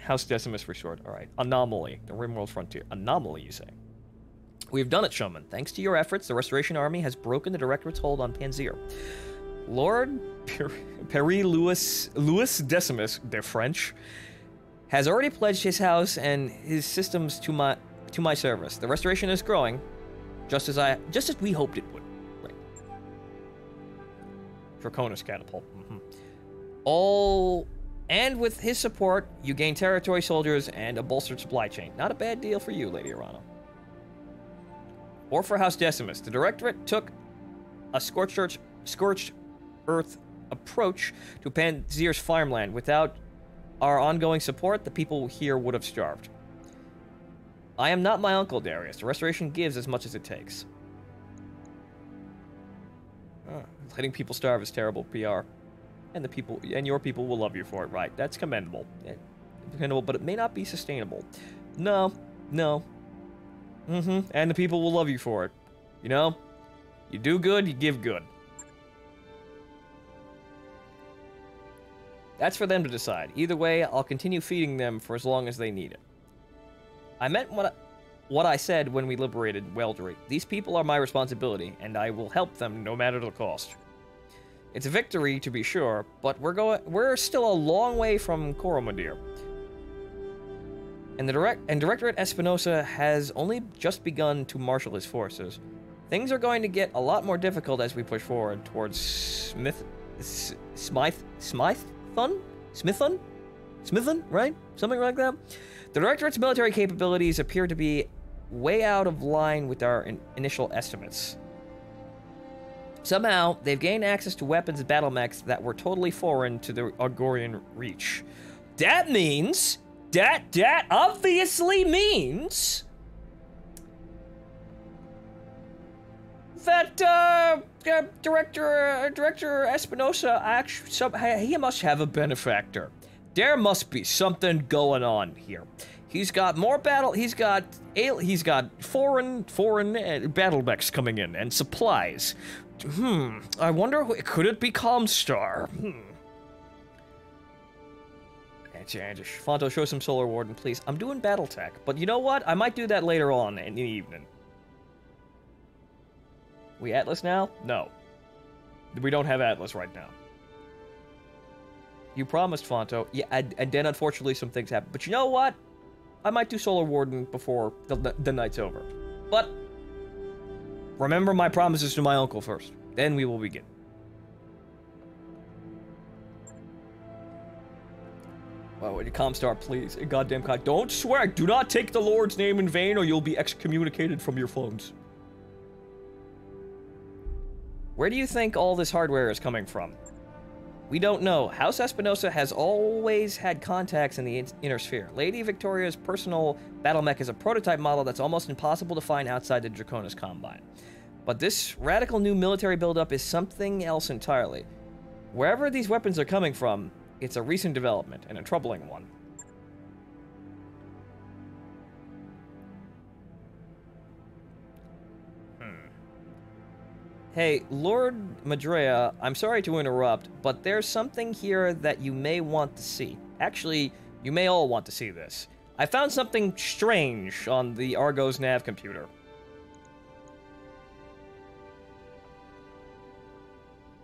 House Decimus restored. Alright. Anomaly. The Rimworld Frontier. Anomaly, you say? We've done it, Showman. Thanks to your efforts, the Restoration Army has broken the Directorate's hold on Panzer. Lord Perry Louis Decimus, they're French, has already pledged his house and his systems to my service. The restoration is growing, just as we hoped it would. Right. Draconis catapult. And with his support, you gain territory soldiers and a bolstered supply chain. Not a bad deal for you, Lady Arana. Or for House Decimus. The Directorate took a scorched earth approach to Panzer's farmland. Without our ongoing support, the people here would have starved. I am not my uncle, Darius. The restoration gives as much as it takes. Letting people starve is terrible PR. And your people will love you for it, right? That's commendable. Dependable, but it may not be sustainable. No. And the people will love you for it. You know? You do good, you give good. That's for them to decide. Either way, I'll continue feeding them for as long as they need it. I meant what I said when we liberated Weldry. These people are my responsibility, and I will help them no matter the cost. It's a victory, to be sure, but we're still a long way from Coromadir. And Directorate Espinosa has only just begun to marshal his forces. Things are going to get a lot more difficult as we push forward towards Smithon, right? Something like that? The Directorate's military capabilities appear to be way out of line with our initial estimates. Somehow, they've gained access to weapons and Battlemechs that were totally foreign to the Argorian reach. That means... That obviously means... that, Director Espinosa actually... he must have a benefactor. There must be something going on here. He's got more he's got foreign Battlemechs coming in and supplies. I wonder, could it be Calmstar? Fonto, show some Solar Warden, please. I'm doing Battletech, but you know what? I might do that later on in the evening. We Atlas now? No. We don't have Atlas right now. You promised, Fonto. Yeah, and then unfortunately some things happened. But you know what? I might do Solar Warden before the night's over. But remember my promises to my uncle first. Then we will begin. Wow, Comstar, please. Goddamn God. Don't swear. Do not take the Lord's name in vain or you'll be excommunicated from your phones. Where do you think all this hardware is coming from? We don't know. House Espinosa has always had contacts in the inner sphere. Lady Victoria's personal Battlemech is a prototype model that's almost impossible to find outside the Draconis Combine. But this radical new military buildup is something else entirely. Wherever these weapons are coming from, it's a recent development, and a troubling one. Hey, Lord Madrea, I'm sorry to interrupt, but there's something here that you may want to see. Actually, you may all want to see this. I found something strange on the Argos nav computer.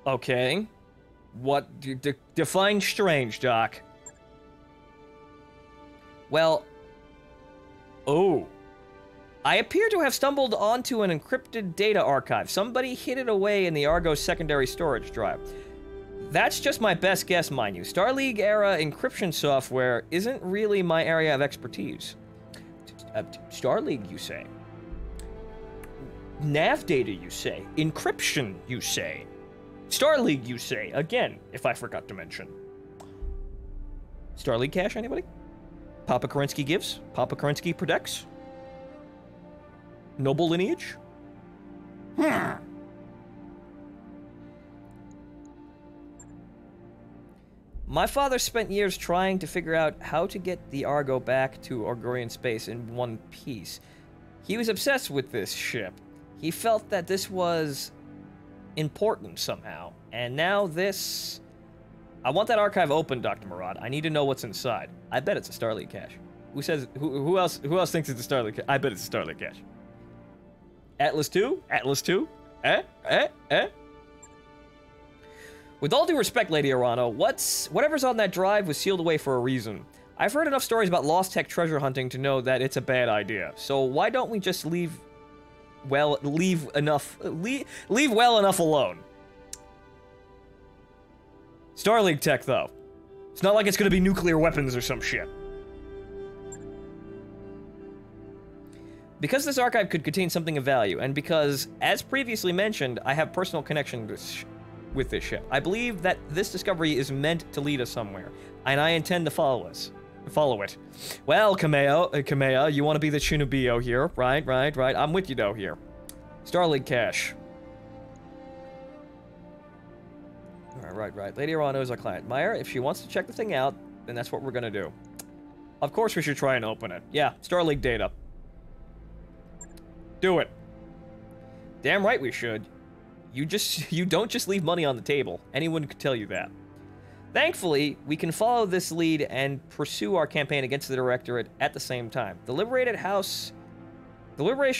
Okay. What? Define strange, Doc. Well... Oh. I appear to have stumbled onto an encrypted data archive. Somebody hid it away in the Argos secondary storage drive. That's just my best guess, mind you. Star League-era encryption software isn't really my area of expertise. Star League, you say? Nav data, you say? Encryption, you say? Star League, you say? Again, if I forgot to mention. Star League cache, anybody? Papa Kerensky gives? Papa Kerensky protects? Noble lineage? My father spent years trying to figure out how to get the Argo back to Argorian space in one piece. He was obsessed with this ship. He felt that this was important somehow. And now this... I want that archive open, Dr. Murad. I need to know what's inside. I bet it's a Starleague cache. Who says? Who else thinks it's a Starleague cache? I bet it's a Starleague cache. Atlas 2? Atlas 2? With all due respect, Lady Arano, whatever's on that drive was sealed away for a reason. I've heard enough stories about lost tech treasure hunting to know that it's a bad idea. So why don't we just leave well enough alone? Starleague tech, though. It's not like it's gonna be nuclear weapons or some shit. Because this archive could contain something of value, and because, as previously mentioned, I have personal connection with this ship, I believe that this discovery is meant to lead us somewhere, and I intend to follow it. Well, Kamea, you want to be the Shinobio here, right? I'm with you, though, here. Starleague cache. Right. Lady Arano is our client. Meyer, if she wants to check the thing out, then that's what we're gonna do. Of course we should try and open it. Yeah, Starleague data. Do it. Damn right we should. You don't just leave money on the table. Anyone could tell you that. Thankfully, we can follow this lead and pursue our campaign against the Directorate at the same time. The liberation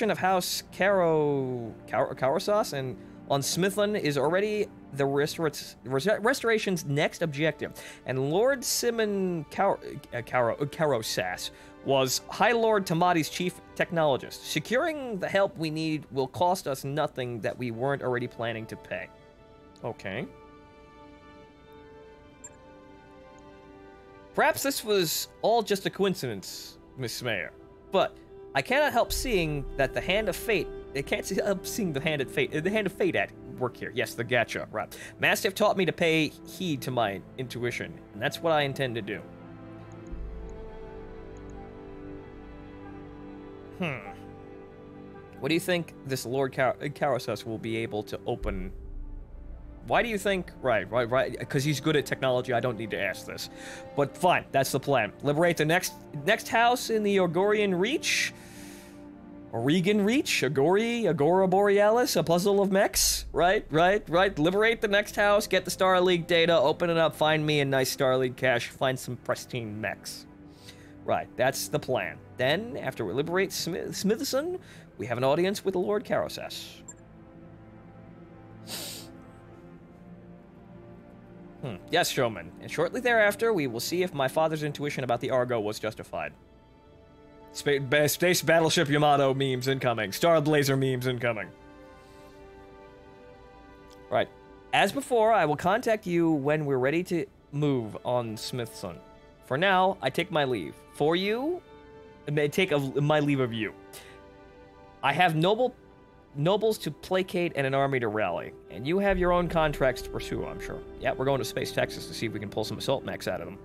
of House Karosas and on Smithland is already the Restoration's next objective, and Lord Simon Karosas was High Lord Tamati's chief technologist. Securing the help we need will cost us nothing that we weren't already planning to pay. Okay. Perhaps this was all just a coincidence, Miss Mayor, but I cannot help seeing that the hand of fate. I can't help seeing the hand of fate at work here. Yes, the gacha, right. Mastiff taught me to pay heed to my intuition, and that's what I intend to do. What do you think this Lord Karosas will be able to open? Why do you think? Right. Because he's good at technology. I don't need to ask this. But fine, that's the plan. Liberate the next house in the Orgorian Reach. Oregon Reach, Agora Borealis, a puzzle of mechs. Right. Liberate the next house, get the Starleague data, open it up, find me a nice Starleague cache, find some pristine mechs. Right, that's the plan. Then, after we liberate Smithson, we have an audience with Lord Karosas. Yes, showman. And shortly thereafter, we will see if my father's intuition about the Argo was justified. Space Battleship Yamato memes incoming. Star Blazer memes incoming. Right. As before, I will contact you when we're ready to move on Smithson. For now, I take my leave. For you, I may take my leave of you. I have nobles to placate and an army to rally, and you have your own contracts to pursue, I'm sure. Yeah, we're going to Space Texas to see if we can pull some assault mechs out of them.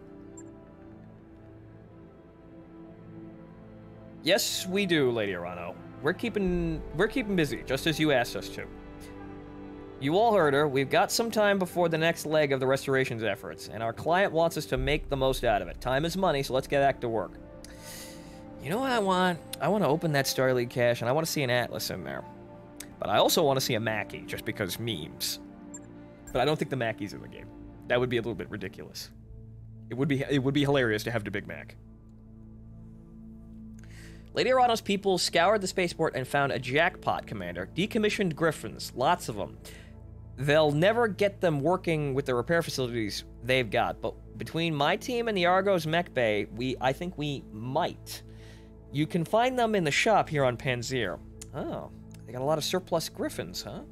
Yes, we do, Lady Arano. We're keeping busy, just as you asked us to. You all heard her. We've got some time before the next leg of the restoration's efforts, and our client wants us to make the most out of it. Time is money, so let's get back to work. You know what I want? I want to open that Starleague cache, and I want to see an Atlas in there. But I also want to see a Mackie, just because memes. But I don't think the Mackie's in the game. That would be a little bit ridiculous. It would be hilarious to have the Big Mac. Lady Arano's people scoured the spaceport and found a jackpot, Commander. Decommissioned Griffins, lots of them. They'll never get them working with the repair facilities they've got, but between my team and the Argo's mech bay, I think we might. You can find them in the shop here on Panzer. Oh, they got a lot of surplus Griffins, huh?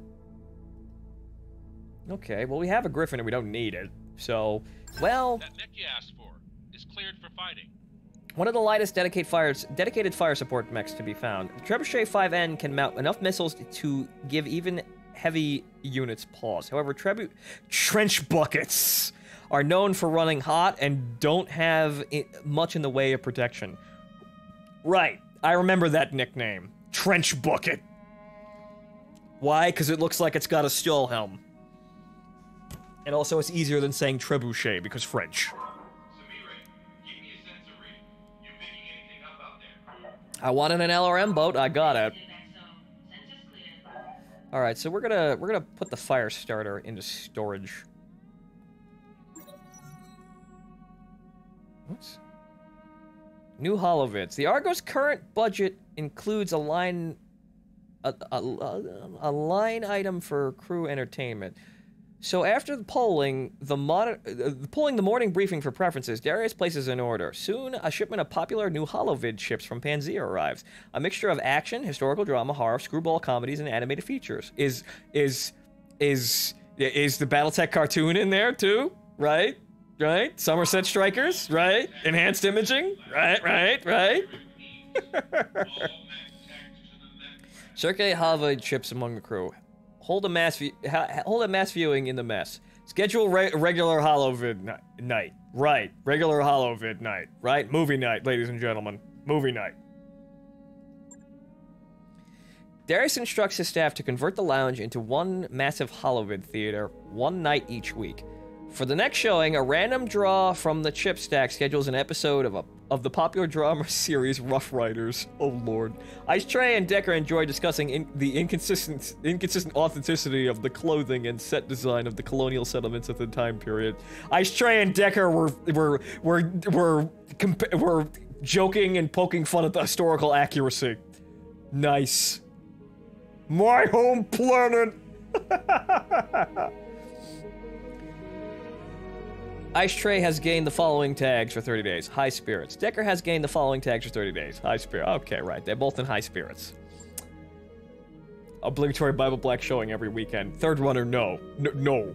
Okay, well, we have a Griffin and we don't need it, so, well... That mech you asked for is cleared for fighting. One of the lightest dedicated fire support mechs to be found. The Trebuchet 5N can mount enough missiles to give even heavy units pause. However, trench buckets are known for running hot and don't have much in the way of protection. Right, I remember that nickname. Trench bucket. Why? Because it looks like it's got a steel helm. And also it's easier than saying trebuchet because French. I wanted an LRM boat. I got it. All right, so we're gonna put the fire starter into storage. What? New holovids. The Argo's current budget includes a line item for crew entertainment. So after the polling the morning briefing for preferences, Darius places an order. Soon, a shipment of popular new holovid ships from Panzea arrives. A mixture of action, historical drama, horror, screwball comedies, and animated features. Is the Battletech cartoon in there too? Right? Right? Somerset Strikers? Right? Enhanced imaging? Right? Circulate holovid ships among the crew. Hold a mass viewing in the mess. Schedule regular holovid night. Right. Regular holovid night. Right? Movie night, ladies and gentlemen. Movie night. Darius instructs his staff to convert the lounge into one massive holovid theater, one night each week. For the next showing, a random draw from the chip stack schedules an episode of the popular drama series Rough Riders. Oh lord. Ice Tray and Decker enjoy discussing the inconsistent authenticity of the clothing and set design of the colonial settlements of the time period. Ice Tray and Decker were joking and poking fun at the historical accuracy. Nice. My home planet! Ice Tray has gained the following tags for 30 days. High spirits. Decker has gained the following tags for 30 days. High spirit. Okay, right. They're both in high spirits. Obligatory Bible Black showing every weekend. Third runner, no. No.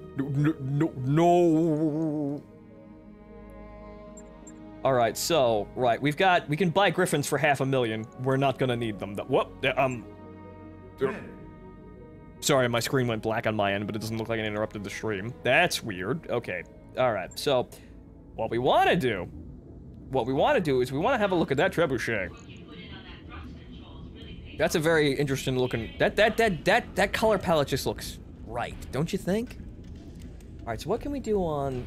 Alright, so, right. We can buy griffins for $500,000. We're not gonna need them. Whoop. Sorry, my screen went black on my end, but it doesn't look like it interrupted the stream. That's weird. Okay. Alright, so, what we want to do is we want to have a look at that trebuchet. That's a very interesting looking, that color palette just looks right, don't you think? Alright, so what can we do on,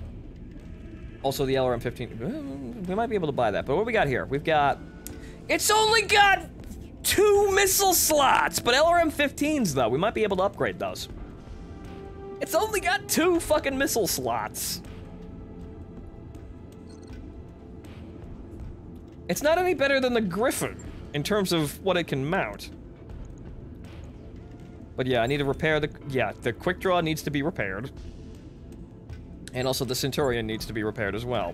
also the LRM-15, we might be able to buy that, but what we got here? We've got, it's only got 2 missile slots, but LRM-15s though, we might be able to upgrade those. It's only got 2 fucking missile slots. It's not any better than the Griffin in terms of what it can mount. But yeah, I need to repair the quick draw needs to be repaired. And also the Centurion needs to be repaired as well.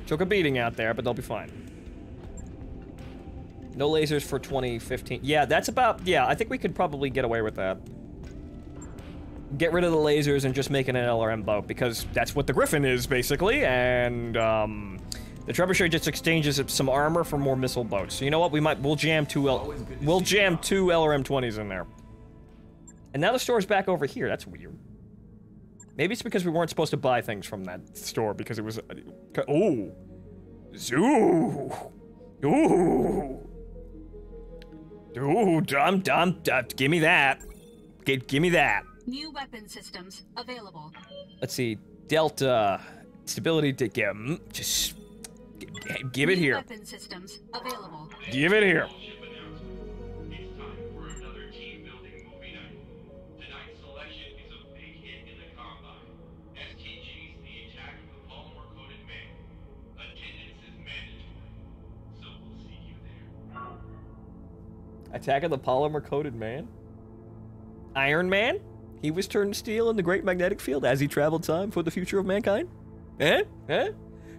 Took a beating out there, but they'll be fine. No lasers for 2015. Yeah, that's about, yeah, I think we could probably get away with that. Get rid of the lasers and just make it an LRM boat, because that's what the Griffin is, basically, and, the trebuchet just exchanges some armor for more missile boats. So you know what? We'll jam two LRM-20s in there. And now the store's back over here. That's weird. Maybe it's because we weren't supposed to buy things from that store because it was... oh! Zoo! Ooh! Ooh, give me that. Give me that. New weapon systems available. Let's see. Delta. Stability to just... Give it here. Weapon systems available. Give it here. It's time for another team-building movie night. Tonight's selection is a big hit in the Convoy. STG's The Attack of the Polymer-Coated Man. Attendance is mandatory, so we'll see you there. Attack of the Polymer-Coated Man? Iron Man? He was turned to steel in the Great Magnetic Field as he traveled time for the future of mankind? Eh?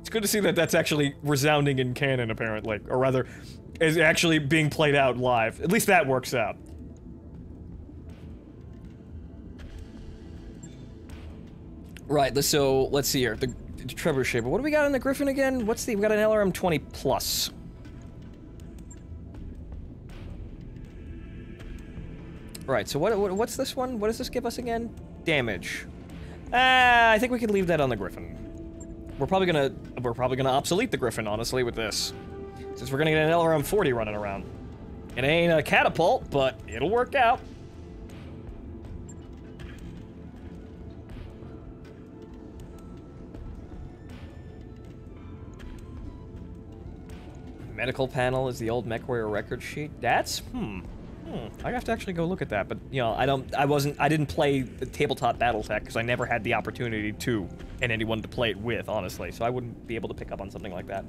It's good to see that that's actually resounding in canon, apparently. Or rather, is actually being played out live. At least that works out. Right, so, let's see here. The trebuchet. But what do we got in the Griffin again? We got an LRM-20 plus. Right, so what's this one? What does this give us again? Damage. I think we could leave that on the Griffin. We're probably gonna obsolete the Griffin, honestly, with this. Since we're gonna get an LRM-40 running around. It ain't a catapult, but it'll work out. Medical panel is the old MechWarrior record sheet. That's, I have to actually go look at that, but you know, I didn't play the tabletop Battletech because I never had the opportunity to, and anyone to play it with, honestly, so I wouldn't be able to pick up on something like that.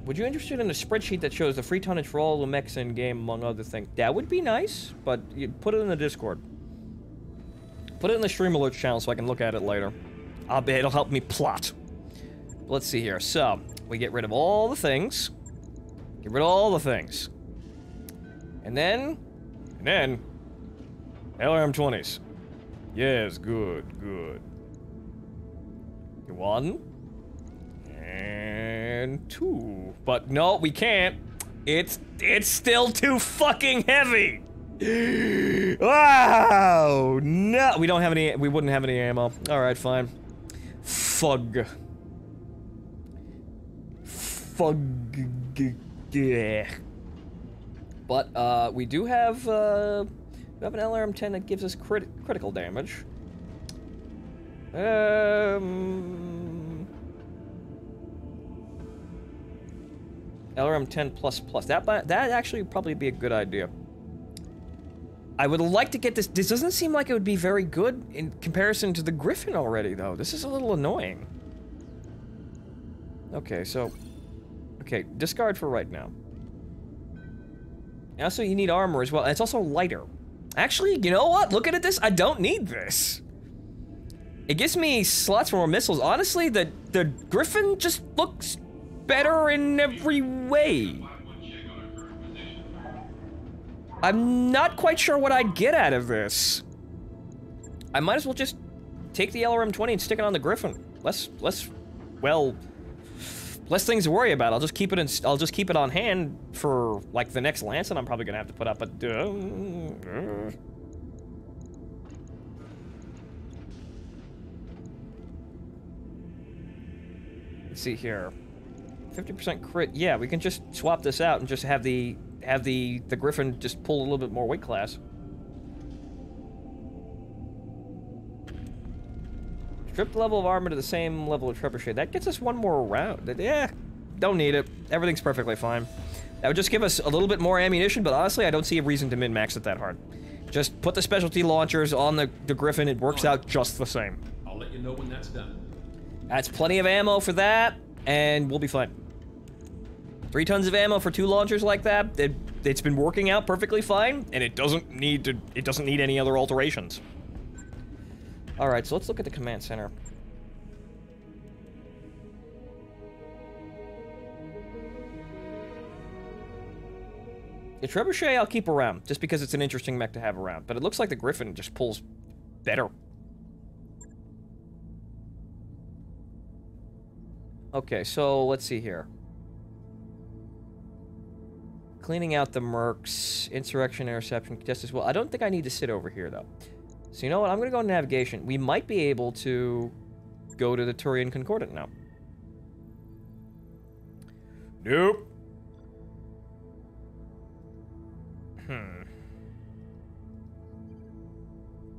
Would you be interested in a spreadsheet that shows the free tonnage for all the mechs in game, among other things? That would be nice, but you put it in the Discord. Put it in the Stream Alerts channel so I can look at it later. It'll help me plot. Let's see here. So, we get rid of all the things. Get rid of all the things. And then... LRM-20s. Yes, good, good. 1. And 2. But no, we can't. It's still too fucking heavy! Wow! No! We don't have any... We wouldn't have any ammo. Alright, fine. Fug. But, we do have, we have an LRM-10 that gives us critical damage. LRM-10++. That actually would probably be a good idea. I would like to get this. This doesn't seem like it would be very good in comparison to the Griffin already, though. This is a little annoying. Okay, so... Okay, discard for right now. Also, you need armor as well. It's also lighter. Actually, you know what? Looking at this, I don't need this. It gives me slots for more missiles. Honestly, the Griffin just looks better in every way. I'm not quite sure what I'd get out of this. I might as well just take the LRM-20 and stick it on the Griffin. Less things to worry about. I'll just keep it on hand for like the next Lancet I'm probably gonna have to put up. But let's see here. 50% crit. Yeah, we can just swap this out and just have the Griffin just pull a little bit more weight class. Strip level of armor to the same level of trebuchet. That gets us one more round. Yeah, don't need it. Everything's perfectly fine. That would just give us a little bit more ammunition, but honestly, I don't see a reason to min-max it that hard. Just put the specialty launchers on the Griffin. It works out just the same. I'll let you know when that's done. That's plenty of ammo for that, and we'll be fine. 3 tons of ammo for 2 launchers like that. It's been working out perfectly fine, and it doesn't need any other alterations. All right, so let's look at the command center. The trebuchet I'll keep around, just because it's an interesting mech to have around. But it looks like the Griffin just pulls better. Okay, so let's see here. Cleaning out the mercs, insurrection, interception, just as well. I don't think I need to sit over here, though. So you know what? I'm going to go to navigation. We might be able to go to the Turian Concordant now. Nope.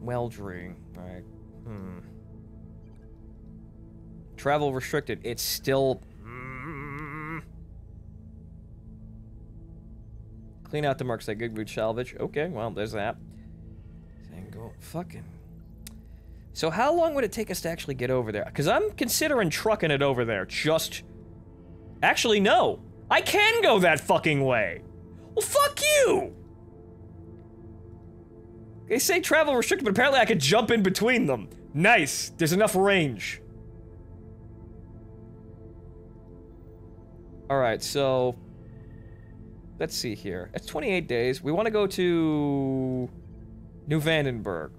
Weldry. Alright. Travel restricted. It's still... Clean out the mercs. They good root salvage. Okay, well, there's that. Go fucking. So how long would it take us to actually get over there? Because I'm considering trucking it over there. Just... Actually, no. I can go that fucking way. Well, fuck you! They say travel restricted, but apparently I could jump in between them. Nice. There's enough range. Alright, so... Let's see here. It's 28 days. We want to go to... New Vandenberg.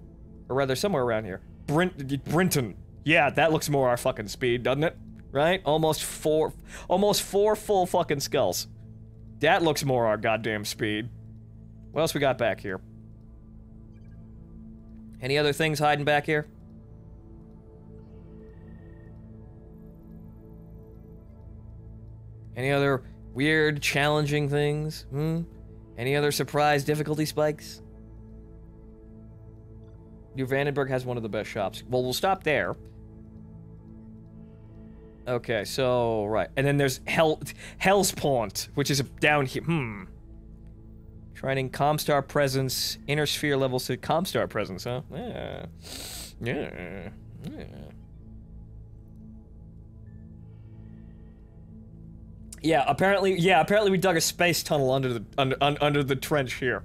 Or rather, somewhere around here. Brinton. Yeah, that looks more our fucking speed, doesn't it? Right? Almost four full fucking skulls. That looks more our goddamn speed. What else we got back here? Any other things hiding back here? Any other weird, challenging things? Any other surprise difficulty spikes? New Vandenberg has one of the best shops. Well, we'll stop there. Okay, so, right. And then there's Hell's Pont, which is down here. Training Comstar presence, inner sphere level 6 Comstar presence, huh? Yeah. Yeah. Yeah. Yeah, apparently we dug a space tunnel under the trench here.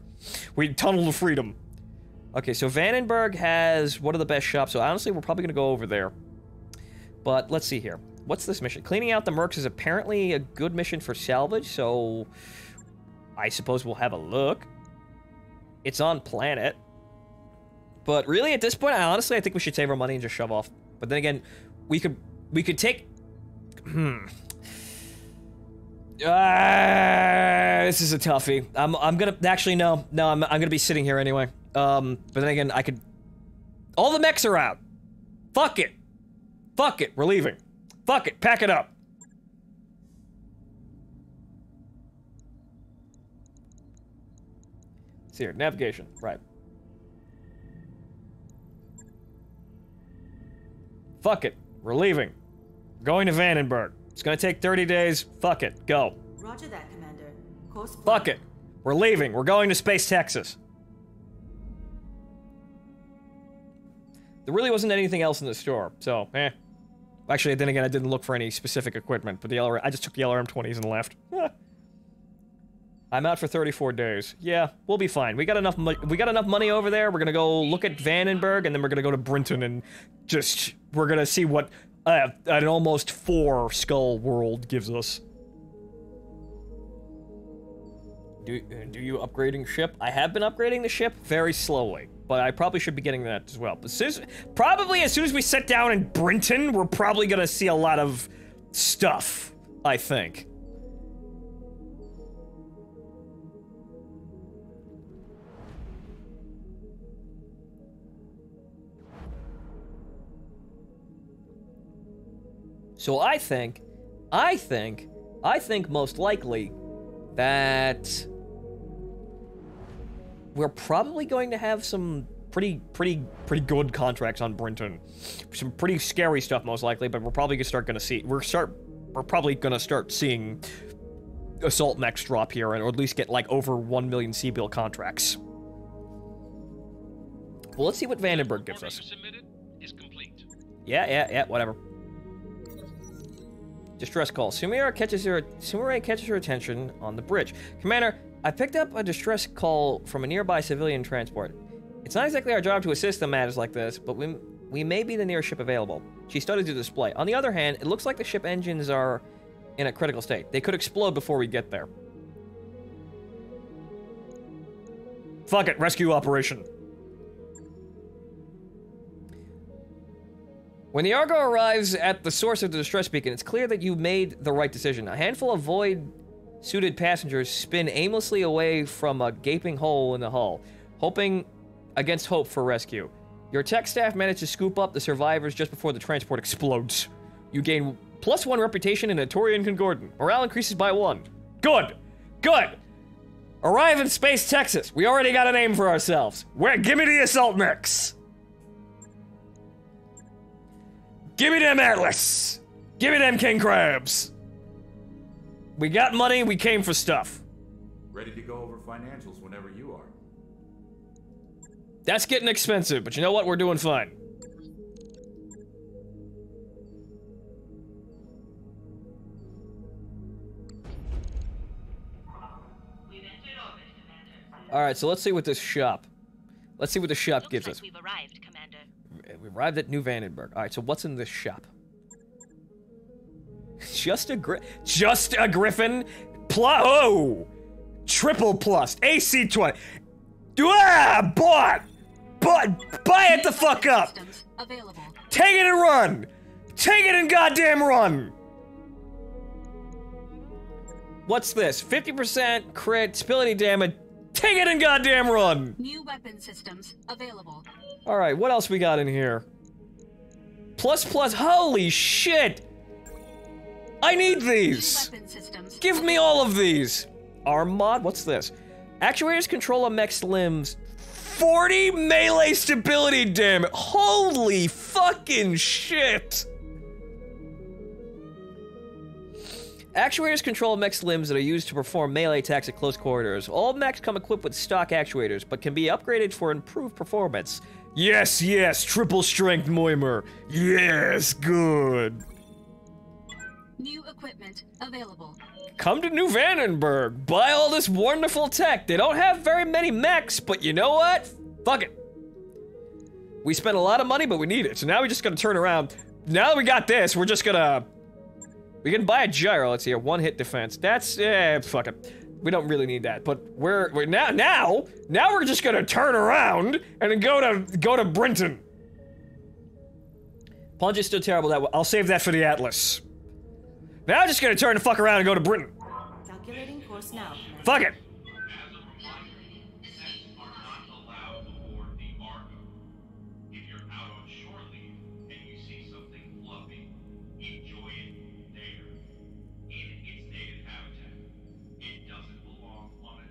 We tunneled to freedom. Okay, so Vandenberg has one of the best shops, so honestly we're probably gonna go over there. But let's see here. What's this mission? Cleaning out the mercs is apparently a good mission for salvage, so I suppose we'll have a look. It's on planet. But really, at this point, I think we should save our money and just shove off. But then again, we could take... this is a toughie. I'm gonna... Actually, no. No, I'm gonna be sitting here anyway. But then again, I could... All the mechs are out. Fuck it. Fuck it. We're leaving. Fuck it. Pack it up. Let's see here. Navigation. Right. Fuck it. We're leaving. We're going to Vandenberg. It's gonna take 30 days. Fuck it. Go. Roger that, Commander. Course Fuck it. We're leaving. We're going to Space Texas. There really wasn't anything else in the store, so, Actually, then again, I didn't look for any specific equipment, but I just took the LRM-20s and left. I'm out for 34 days. Yeah, we'll be fine. We got enough money over there. We're gonna go look at Vandenberg, and then we're gonna go to Brinton and just... We're gonna see what an almost 4 skull world gives us. Do you upgrading ship? I have been upgrading the ship very slowly, but I probably should be getting that as well. But probably as soon as we sit down in Brinton, we're probably gonna see a lot of stuff, I think. So I think most likely that we're probably going to have some pretty good contracts on Brinton. Some pretty scary stuff most likely, but we're probably probably gonna start seeing assault mechs drop here, or at least get like over 1 million C-bill contracts. Well, let's see what Vandenberg gives us. Is complete. Yeah, whatever. Distress call. Sumire catches her attention on the bridge. Commander, I picked up a distress call from a nearby civilian transport. It's not exactly our job to assist in matters like this, but we may be the nearest ship available. She studied the display. On the other hand, it looks like the ship engines are in a critical state. They could explode before we get there. Fuck it, rescue operation. When the Argo arrives at the source of the distress beacon, it's clear that you made the right decision. A handful of void-suited passengers spin aimlessly away from a gaping hole in the hull, hoping against hope for rescue. Your tech staff managed to scoop up the survivors just before the transport explodes. You gain +1 reputation in Atorian Concordant. Morale increases by 1. Good! Good! Arrive in Space Texas. We already got a name for ourselves. Give me the assault mechs! Give me them Atlas! Give me them King Crabs! We got money, we came for stuff. Ready to go over financials whenever you are. That's getting expensive, but you know what? We're doing fine. Alright, so let's see what this shop... Let's see what the shop gives us. We've arrived, Commander. We arrived at New Vandenberg. Alright, so what's in this shop? Just a Griffin? Oh! Triple plus. AC-20. Buy it the fuck up! Take it and run! Take it and goddamn run! What's this? 50% crit, stability damage. Take it and goddamn run! New weapon systems available. Alright, what else we got in here? Plus, holy shit! I need these! New weapon systems. Give me all of these! Arm mod? What's this? Actuators control a mech's limbs. 40 melee stability damage! Holy fucking shit! Actuators control mech's limbs that are used to perform melee attacks at close quarters. All mechs come equipped with stock actuators, but can be upgraded for improved performance. Yes, yes, triple strength Moimer. Yes, good. New equipment available. Come to New Vandenberg. Buy all this wonderful tech. They don't have very many mechs, but you know what? Fuck it. We spent a lot of money, but we need it. So now we're just gonna turn around. Now that we got this, we're just gonna... We can buy a gyro. Let's see here. 1-hit defense. That's... fuck it. We don't really need that. But we're now we're just gonna turn around and then go to Brinton. Punch is still terrible. I'll save that for the Atlas. Now I'm just gonna turn the fuck around and go to Britain. Calculating course now. Fuck it. As a reminder, pets are not allowed aboard the Argo. If you're out on shore leave and you see something fluffy, enjoy it there. In its native habitat. It doesn't belong on a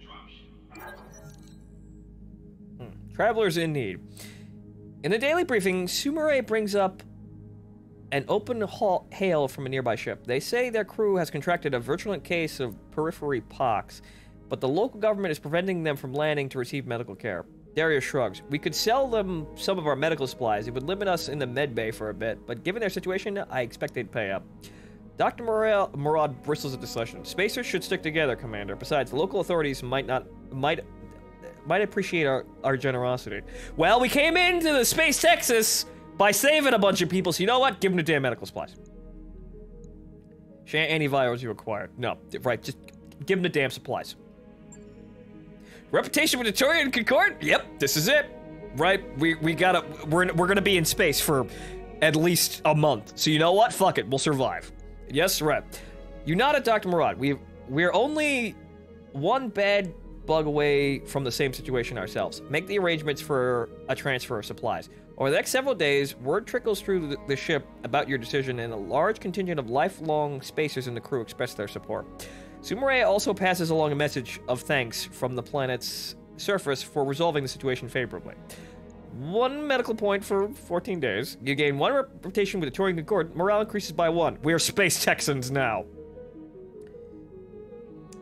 dropship. Travelers in need. In the daily briefing, Sumire brings up an open hail from a nearby ship. They say their crew has contracted a virulent case of periphery pox, but the local government is preventing them from landing to receive medical care. Darius shrugs. We could sell them some of our medical supplies. It would limit us in the med bay for a bit, but given their situation, I expect they'd pay up. Dr. Murad bristles at discussion. Spacers should stick together, Commander. Besides, the local authorities might appreciate our generosity. Well, we came into the Space Texas by saving a bunch of people, so you know what? Give them the damn medical supplies. Antivirals you acquired. No, right, just give them the damn supplies. Reputation with Victoria and Concord? Yep, this is it. Right, we're gonna be in space for at least a month. So you know what? Fuck it, we'll survive. Yes, right. You nodded, Dr. Murad. We're only one bad bug away from the same situation ourselves. Make the arrangements for a transfer of supplies. Over the next several days, word trickles through the ship about your decision, and a large contingent of lifelong spacers in the crew express their support. Sumire also passes along a message of thanks from the planet's surface for resolving the situation favorably. 1 medical point for 14 days. You gain 1 reputation with the Touring Concord. Morale increases by 1. We are Space Texans now.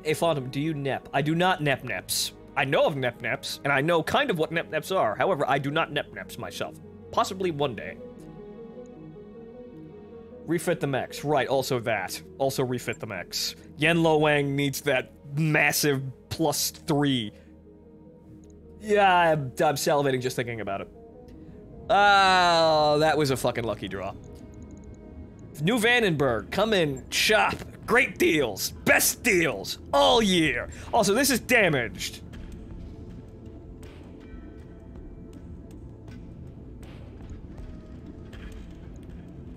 Hey, Phantom, do you nep? I do not nep-neps. I know of nep-neps, and I know kind of what nep-neps are. However, I do not nep-neps myself. Possibly one day. Refit the mechs. Right, also that. Also refit the mechs. Yen Lo Wang needs that massive +3. Yeah, I'm salivating just thinking about it. Oh, that was a fucking lucky draw. New Vandenberg, come in, shop. Great deals. Best deals. All year. Also, this is damaged.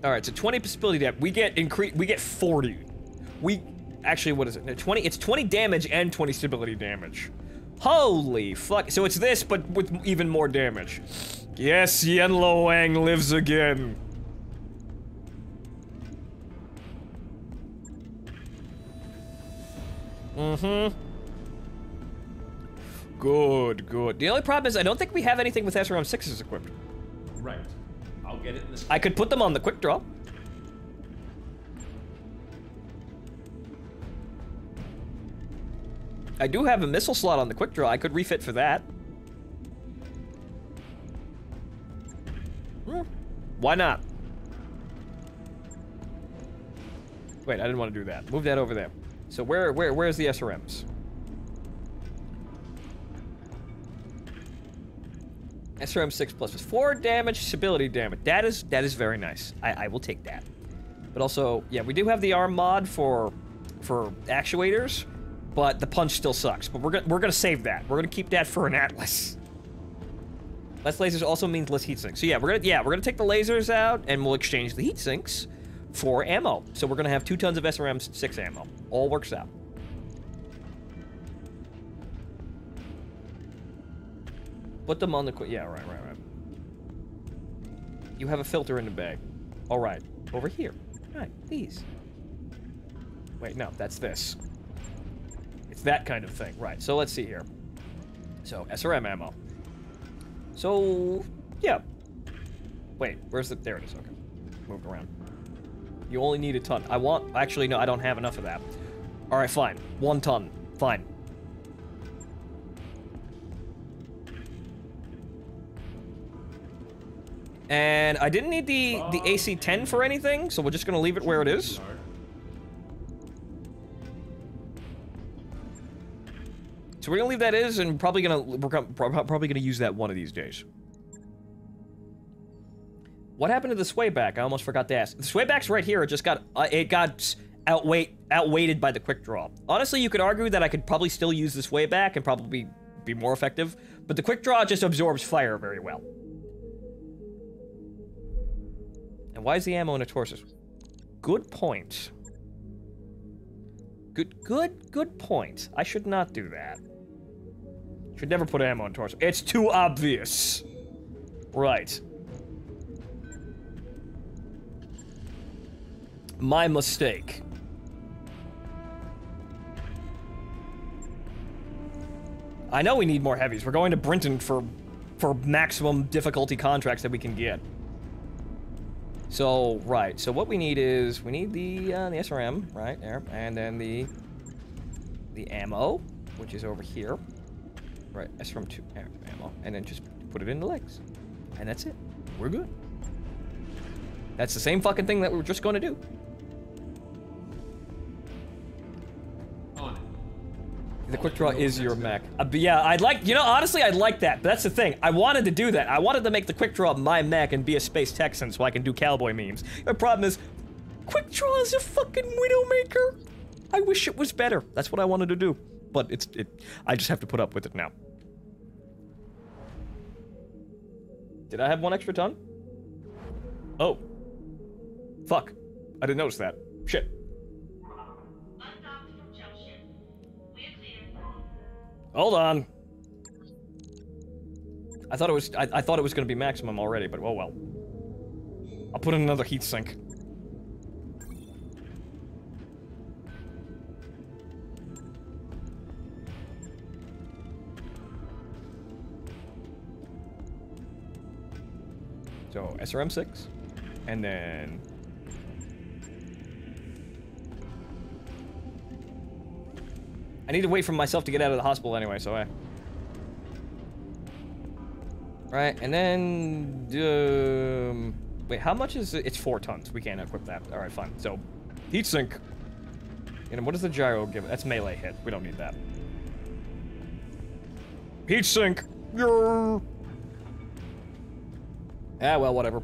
Alright, so 20 possibility damage. We get 40. Actually, what is it? 20, it's 20 damage and 20 stability damage. Holy fuck. So it's this, but with even more damage. Yes, Yen Lo Wang lives again. Mm-hmm. Good, good. The only problem is I don't think we have anything with SRM 6s equipped. Right. I'll get it in this. I could put them on the quick draw. I do have a missile slot on the quick draw. I could refit for that. Why not? Wait, I didn't want to do that. Move that over there. So where's the SRMs? SRM 6 plus 4 damage, stability damage. That is very nice. I will take that. But also, yeah, we do have the arm mod for actuators, but the punch still sucks. But we're gonna save that. We're gonna keep that for an Atlas. Less lasers also means less heat sinks. So yeah, we're gonna take the lasers out and we'll exchange the heat sinks for ammo. So we're gonna have 2 tons of SRM 6 ammo. All works out. Put them on the yeah, right. You have a filter in the bag. All right, over here. All right, please. Wait, no, that's this. It's that kind of thing, right? So let's see here. So SRM ammo. So yeah. Wait, where's the? There it is. Okay, moved around. You only need a ton. Actually, no, I don't have enough of that. Alright, fine. 1 ton. Fine. And I didn't need the AC-10 for anything, so we're just gonna leave it where it is. So we're gonna leave that as, and we're probably gonna use that one of these days. What happened to the swayback? I almost forgot to ask. The swayback's right here. It just got outweighted by the quick draw. Honestly, you could argue that I could probably still use the swayback and probably be more effective, but the quick draw just absorbs fire very well. And why is the ammo in a torso? Good point. Good point. I should not do that. Should never put ammo in torso. It's too obvious. Right. My mistake. I know we need more heavies. We're going to Brinton for maximum difficulty contracts that we can get. So, right. So what we need is, we need the SRM, right there, and then the ammo, which is over here. Right, SRM 2 ammo, and then just put it in the legs. And that's it. We're good. That's the same fucking thing that we were just going to do. On it. The quick draw is your mech. But yeah, honestly, I'd like that. But that's the thing. I wanted to do that. I wanted to make the quick draw my mech and be a space Texan so I can do cowboy memes. The problem is, quick draw is a fucking Widowmaker. I wish it was better. That's what I wanted to do. But I just have to put up with it now. Did I have 1 extra ton? Oh. Fuck. I didn't notice that. Shit. Hold on. I thought it was gonna be maximum already, but oh well. I'll put in another heat sink. So, SRM 6, and then... I need to wait for myself to get out of the hospital anyway, so Right, and then... wait, how much is it? It's 4 tons. We can't equip that. Alright, fine. So, heatsink. And what does the gyro give? That's melee hit. We don't need that. Heatsink! Yeah. Ah, well, whatever.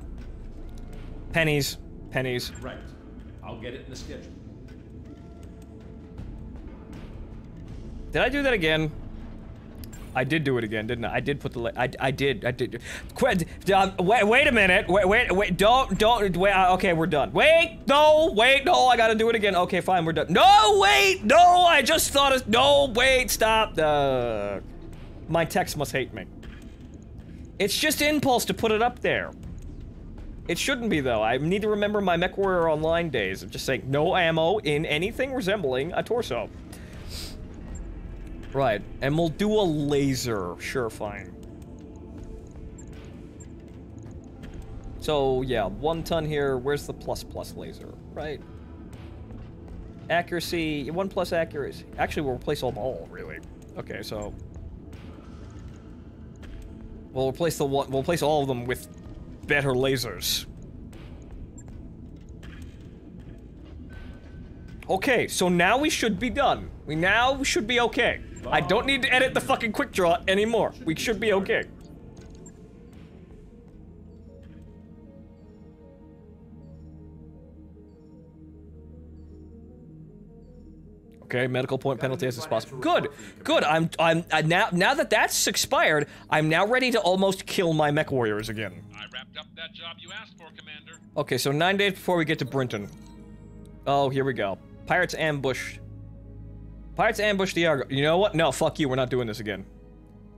Pennies. Pennies. Right. I'll get it in the schedule. Did I do that again? I did do it again, didn't I? I did put the... I did. Quit. Wait a minute. Wait. Don't. Wait. Okay, we're done. Wait. No. I gotta do it again. Okay, fine. We're done. No. Wait. No. I just thought of... No. Wait. Stop. My text must hate me. It's just impulse to put it up there. It shouldn't be, though. I need to remember my MechWarrior Online days of just saying no ammo in anything resembling a torso. Right, and we'll do a laser. Sure, fine. So, yeah, 1 ton here. Where's the ++ laser? Right. Accuracy, 1+ accuracy. Actually, we'll replace them all, really. Okay, so... We'll replace all of them with better lasers. Okay, so now we should be done. We should be okay. I don't need to edit the fucking quick draw anymore. We should be okay. Okay, medical point penalty as possible. Good. I'm now that that's expired, I'm now ready to almost kill my mech warriors again. I wrapped up that job you asked for, Commander. Okay, so 9 days before we get to Brinton. Oh, here we go. Pirates ambush. Pirates ambush the Argo. You know what? No, fuck you. We're not doing this again.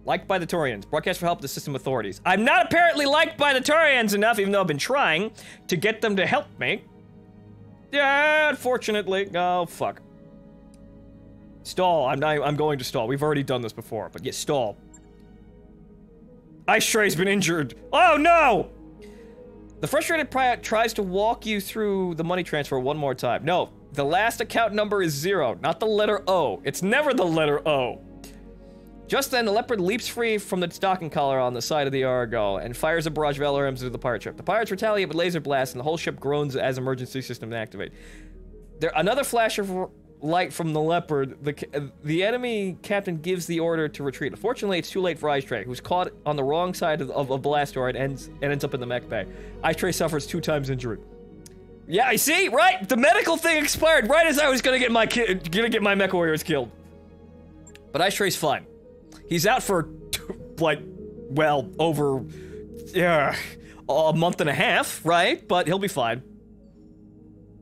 Liked by the Turians. Broadcast for help to the system authorities. I'm not apparently liked by the Turians enough, even though I've been trying to get them to help me. Yeah, unfortunately. Oh, fuck. Stall. I'm going to stall. We've already done this before, but yes, stall. Ice Trey's been injured. Oh, no! The frustrated pirate tries to walk you through the money transfer one more time. No, the last account number is 0, not the letter O. It's never the letter O. Just then, the leopard leaps free from the stocking collar on the side of the Argo and fires a barrage of LRMs into the pirate ship. The pirates retaliate with laser blasts, and the whole ship groans as emergency system activate. Another flash of light from the leopard. The enemy captain gives the order to retreat. Unfortunately, it's too late for Ice Tray, who's caught on the wrong side of a blast door and ends up in the mech bay. Ice Tray suffers 2 times injury. Yeah, I see, right? The medical thing expired right as I was gonna get my mech warriors killed. But Ice Tray's fine. He's out for, like, well, over, a month and a half, right? But he'll be fine.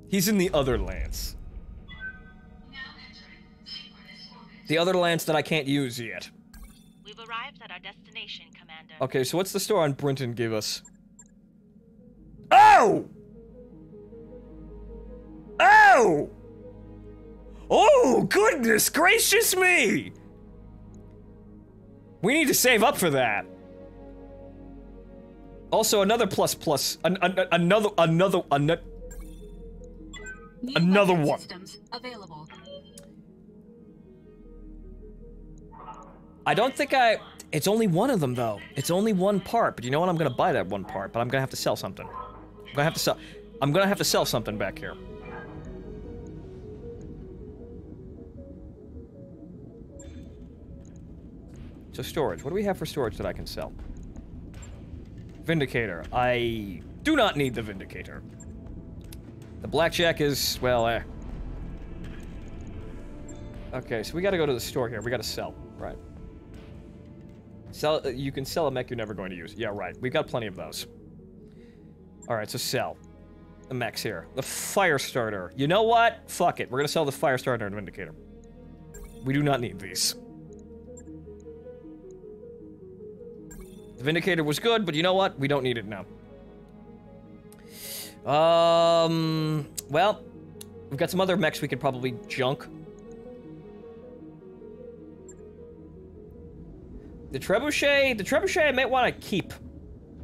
He's in the other lands. The other lands that I can't use yet. We've arrived at our destination, Commander. Okay, so what's the store on Brinton give us? Oh! Oh! Oh, goodness gracious me! We need to save up for that. Also, another another one. Systems available. I don't think it's only one of them though. It's only one part, but you know what? I'm gonna buy that one part, but I'm gonna have to sell something. I'm gonna have to sell something back here. So storage, what do we have for storage that I can sell? Vindicator, I do not need the Vindicator. The blackjack is, well, Okay, so we gotta go to the store here, we gotta sell, right. You can sell a mech you're never going to use. Yeah, right, we've got plenty of those. Alright, so sell. The mechs here. The fire starter. You know what? Fuck it, we're gonna sell the fire starter and Vindicator. We do not need these. The Vindicator was good, but you know what? We don't need it now. Well, we've got some other mechs we could probably junk. The trebuchet I might want to keep.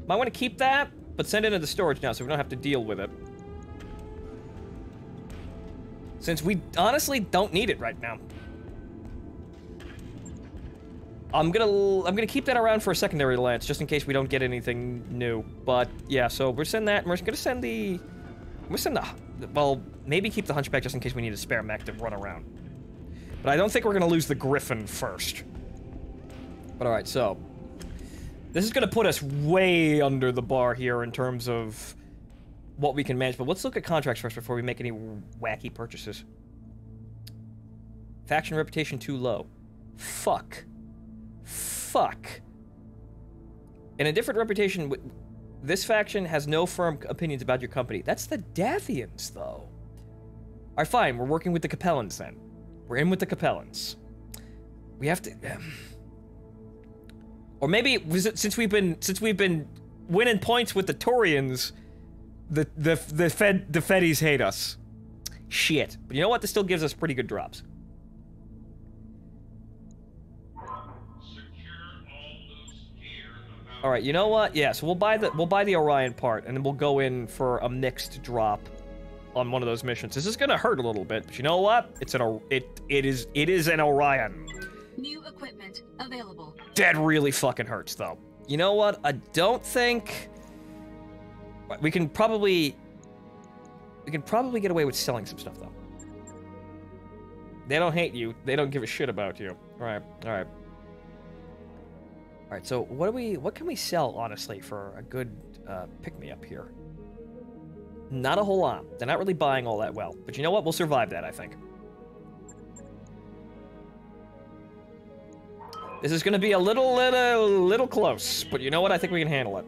Might want to keep that, but send it into storage now so we don't have to deal with it. Since we honestly don't need it right now. I'm gonna keep that around for a secondary lance, just in case we don't get anything new. But, yeah, so we're sending that, and we're gonna send the... well, maybe keep the Hunchback just in case we need a spare mech to run around. But I don't think we're gonna lose the Griffin first. But alright, so... This is gonna put us way under the bar here in terms of what we can manage, but let's look at contracts first before we make any wacky purchases. Faction reputation too low. Fuck. In a different reputation, this faction has no firm opinions about your company. That's the Dathians, though. Alright, fine, we're working with the Capellans, then. We're in with the Capellans. We have to... Or maybe, since we've been winning points with the Taurians, the Feddies hate us. Shit. But you know what? This still gives us pretty good drops. All right, you know what? Yeah, so we'll buy the Orion part, and then we'll go in for a mixed drop on one of those missions. This is gonna hurt a little bit, but you know what? It is an Orion. New equipment available. That really fucking hurts, though. You know what? I don't think we can probably get away with selling some stuff, though. They don't hate you. They don't give a shit about you. All right. Alright, so what can we sell, honestly, for a good pick-me-up here? Not a whole lot. They're not really buying all that well. But you know what? We'll survive that, I think. This is gonna be a little close, but you know what? I think we can handle it.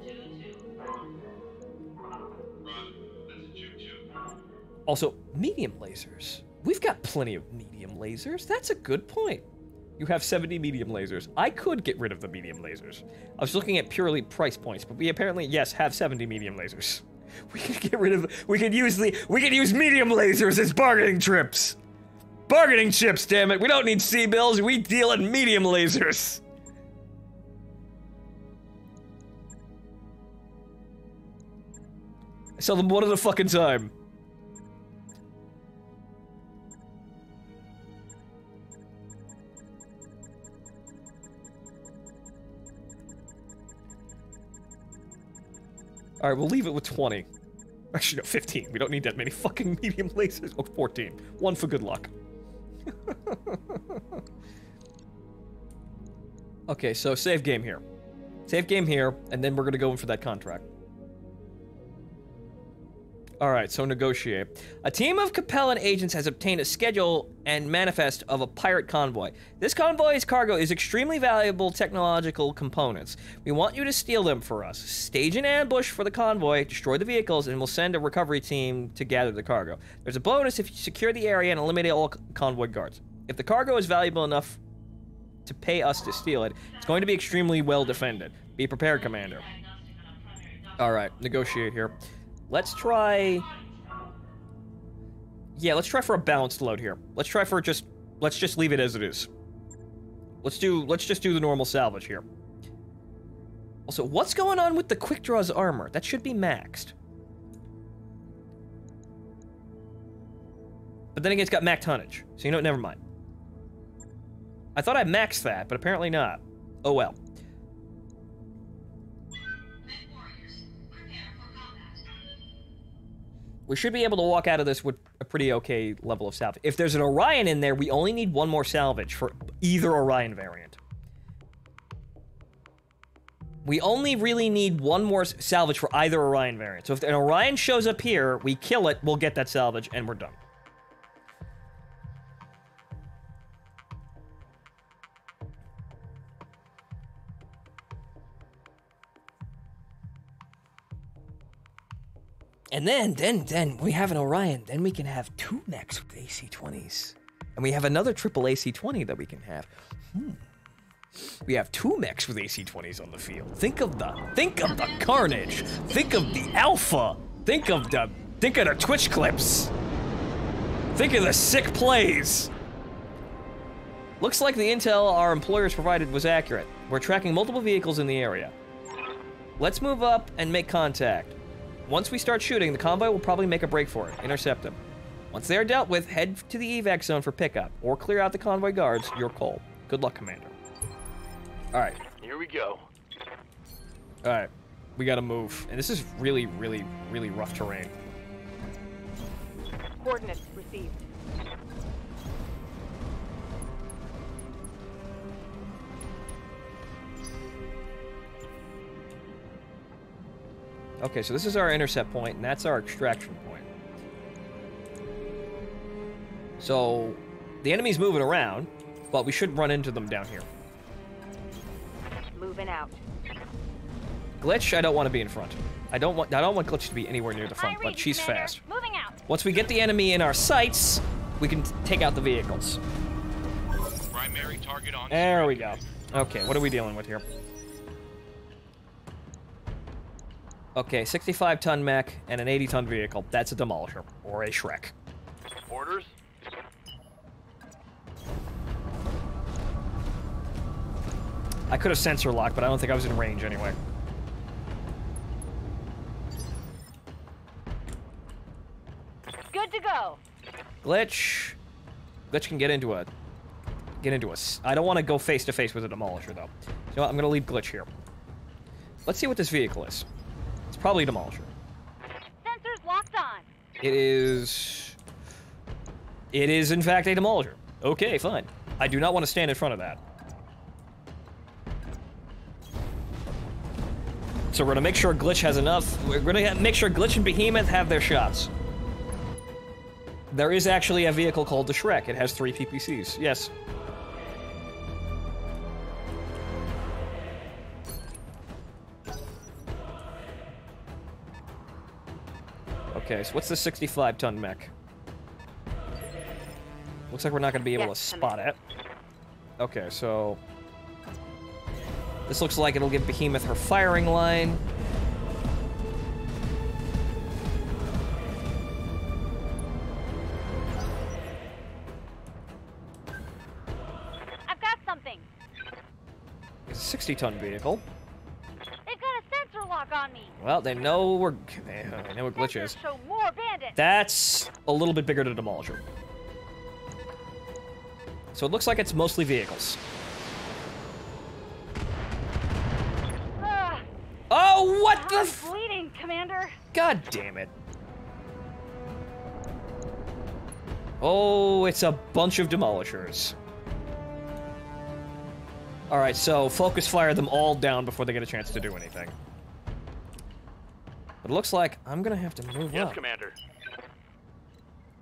Also, medium lasers. We've got plenty of medium lasers. That's a good point. You have 70 medium lasers. I could get rid of the medium lasers. I was looking at purely price points, but we apparently, yes, have 70 medium lasers. We can get rid of, we could use medium lasers as bargaining trips. Bargaining chips, damn it. We don't need C-bills, we deal in medium lasers. I sell them one at a fucking time. Alright, we'll leave it with 20. Actually, no, 15. We don't need that many fucking medium lasers. Oh, 14. One for good luck. Okay, so save game here. Save game here, and then we're gonna go in for that contract. Alright, so negotiate. A team of Capellan agents has obtained a schedule and manifest of a pirate convoy. This convoy's cargo is extremely valuable technological components. We want you to steal them for us. Stage an ambush for the convoy, destroy the vehicles, and we'll send a recovery team to gather the cargo. There's a bonus if you secure the area and eliminate all convoy guards. If the cargo is valuable enough to pay us to steal it, it's going to be extremely well defended. Be prepared, Commander. Alright, negotiate here. Let's try... Yeah, let's try for a balanced load here. Let's try for just... Let's just leave it as it is. Let's just do the normal salvage here. Also, what's going on with the quick draws armor? That should be maxed. But then again, it's got max tonnage. So you know what, never mind. I thought I maxed that, but apparently not. Oh well. We should be able to walk out of this with a pretty okay level of salvage. If there's an Orion in there, we only need one more salvage for either Orion variant. We only really need one more salvage for either Orion variant. So if an Orion shows up here, we kill it, we'll get that salvage, and we're done. And then we have an Orion. Then we can have 2 mechs with AC-20s. And we have another triple AC-20 that we can have. We have 2 mechs with AC-20s on the field. Think of the carnage. Think of the alpha. Think of the Twitch clips. Think of the sick plays. Looks like the intel our employers provided was accurate. We're tracking multiple vehicles in the area. Let's move up and make contact. Once we start shooting, the convoy will probably make a break for it. Intercept them. Once they are dealt with, head to the evac zone for pickup, or clear out the convoy guards. Your call. Good luck, Commander. Alright. Here we go. Alright. We gotta move. And this is really, really, really rough terrain. Coordinates received. Okay, so this is our intercept point, and that's our extraction point. So, the enemy's moving around, but we should run into them down here. Moving out. Glitch, I don't want to be in front. I don't want Glitch to be anywhere near the front, but she's fast. Moving out. Once we get the enemy in our sights, we can take out the vehicles. Primary target on. There we go. Okay, what are we dealing with here? Okay, 65-ton mech and an 80-ton vehicle. That's a demolisher, or a Shrek. Orders? I could have sensor locked, but I don't think I was in range anyway. Good to go. Glitch can get into a... I don't want to go face-to-face with a demolisher, though. You know what? I'm going to leave Glitch here. Let's see what this vehicle is. It's probably a demolisher. Sensors locked on. It is in fact a demolisher. Okay, fine. I do not want to stand in front of that. So we're gonna make sure Glitch has enough. We're gonna make sure Glitch and Behemoth have their shots. There is actually a vehicle called the Shrek. It has 3 PPCs. Yes. Okay, so what's the 65-ton mech? Looks like we're not going to be able to spot it. Okay, so... This looks like it'll give Behemoth her firing line. I've got something. It's a 60-ton vehicle. They've got a sensor lock on on me. Well, they know we're glitch is. Sensors show more bandits. That's a little bit bigger to demolish them. So it looks like it's mostly vehicles. Oh, what the I'm bleeding, Commander. God damn it. Oh, it's a bunch of demolishers. Alright, so focus fire them all down before they get a chance to do anything. But it looks like I'm gonna have to move Yes, up. Commander.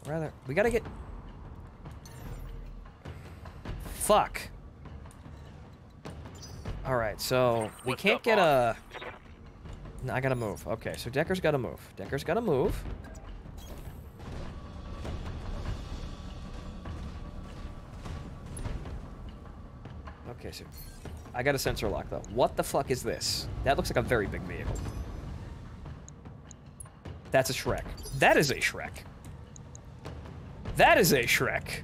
Rather, we gotta get... Fuck. Alright, so we What's can't up, get boss? a... No, I gotta move. Okay, so Decker's gotta move. Decker's gotta move. Okay, so I got a sensor lock, though. What the fuck is this? That looks like a very big vehicle. That's a Shrek. That is a Shrek. That is a Shrek.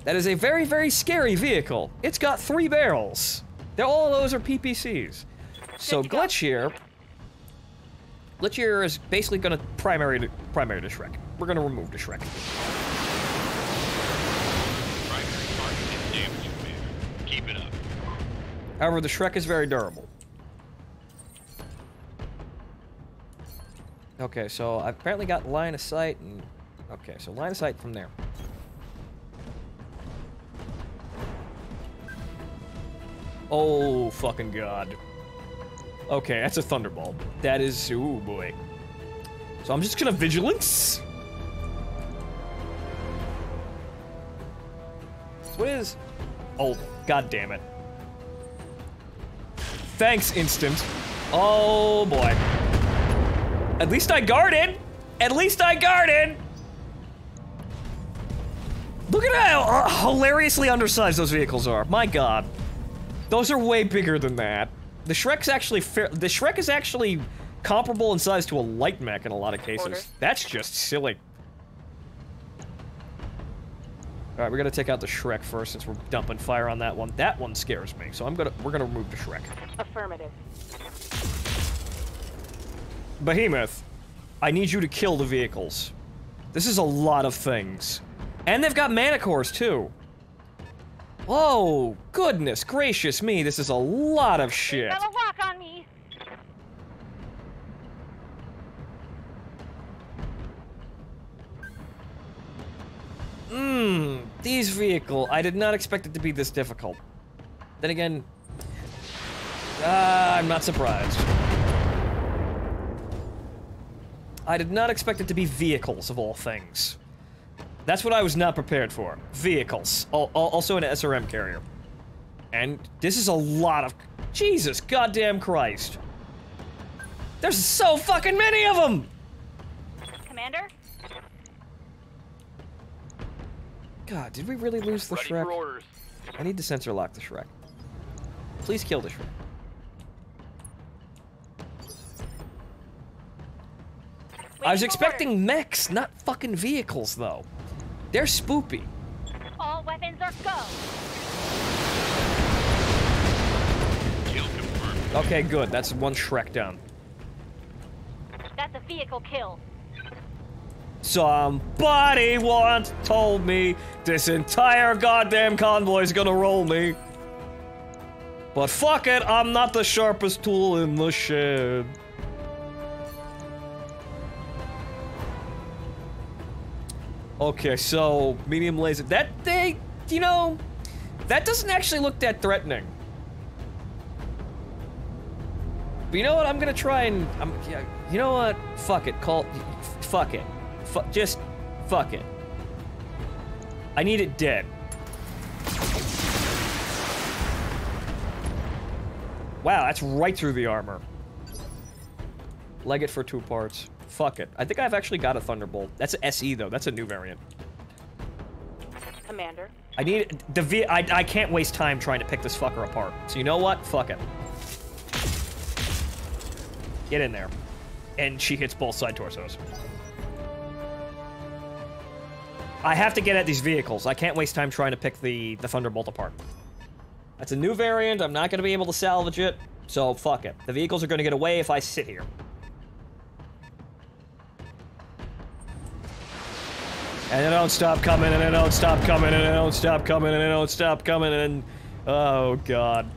That is a very, very scary vehicle. It's got 3 barrels. All those are PPCs. So Glitch here is basically gonna primary the Shrek. We're gonna remove the Shrek. Primary target is damaged, Commander. Keep it up. However, the Shrek is very durable. Okay, so I've apparently got line of sight and... Okay, so line of sight from there. Oh, fucking god. Okay, that's a thunderbolt. That is... Ooh, boy. So I'm just gonna vigilance? What is... Oh, god damn it. Thanks, instant. Oh, boy. At least I guarded! At least I guarded! Look at how hilariously undersized those vehicles are. My god. Those are way bigger than that. The Shrek's actually the Shrek is actually comparable in size to a light mech in a lot of cases. Order. That's just silly. Alright, we gotta take out the Shrek first since we're dumping fire on that one. That one scares me, so we're gonna remove the Shrek. Affirmative. Behemoth, I need you to kill the vehicles. This is a lot of things. And they've got mana cores, too. Oh, goodness gracious me, this is a lot of shit. Got a lock on me. These vehicles, I did not expect it to be this difficult. Then again, I'm not surprised. I did not expect it to be vehicles, of all things. That's what I was not prepared for. Vehicles. Also an SRM carrier. And this is a lot of... Jesus goddamn Christ. There's so fucking many of them! Commander? God, did we really lose the Ready Shrek? for orders. I need to sensor lock the Shrek. Please kill the Shrek. I was expecting mechs, not fucking vehicles, though. They're spoopy. All weapons are go. Kill confirmed. Okay, good. That's one Shrek down. That's a vehicle kill. Somebody once told me this entire goddamn convoy's gonna roll me. But fuck it, I'm not the sharpest tool in the shed. Okay, so medium laser. That thing, you know, that doesn't actually look that threatening. But you know what? I'm gonna try and yeah, you know what? Fuck it. Fuck it. Just fuck it. I need it dead. Wow, that's right through the armor. Leg it for 2 parts. Fuck it. I think I've actually got a Thunderbolt. That's an SE, though. That's a new variant. Commander? I need... I can't waste time trying to pick this fucker apart. So you know what? Fuck it. Get in there. And she hits both side torsos. I have to get at these vehicles. I can't waste time trying to pick the Thunderbolt apart. That's a new variant. I'm not going to be able to salvage it. So, fuck it. The vehicles are going to get away if I sit here. And they don't stop coming, and they don't stop coming, and they don't stop coming, and they don't stop coming, and... Oh, God.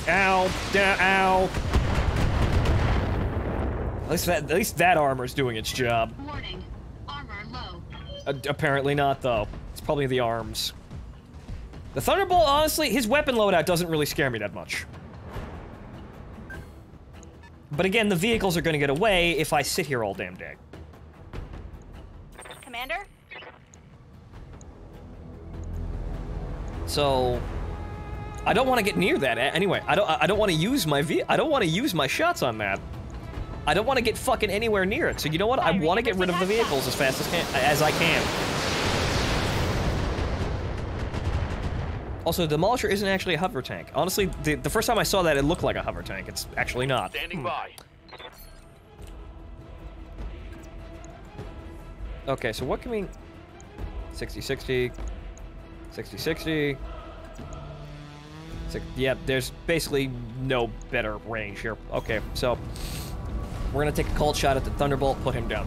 Ow! Ow! At least that armor's doing its job. Warning. Armor low. Apparently not, though. It's probably the arms. The Thunderbolt, honestly, his weapon loadout doesn't really scare me that much. But again, the vehicles are gonna get away if I sit here all damn day. Commander? So... I don't want to get near that. Anyway, I don't want to use my I don't want to use my shots on that. I don't want to get fucking anywhere near it. So you know what? I want to get rid of the vehicles as fast as I can. Also, the Demolisher isn't actually a hover tank. Honestly, the first time I saw that, it looked like a hover tank. It's actually not. Standing by. Okay, so what can we... 60-60... 60-60... Yeah, there's basically no better range here. Okay, so... We're gonna take a cold shot at the Thunderbolt, put him down.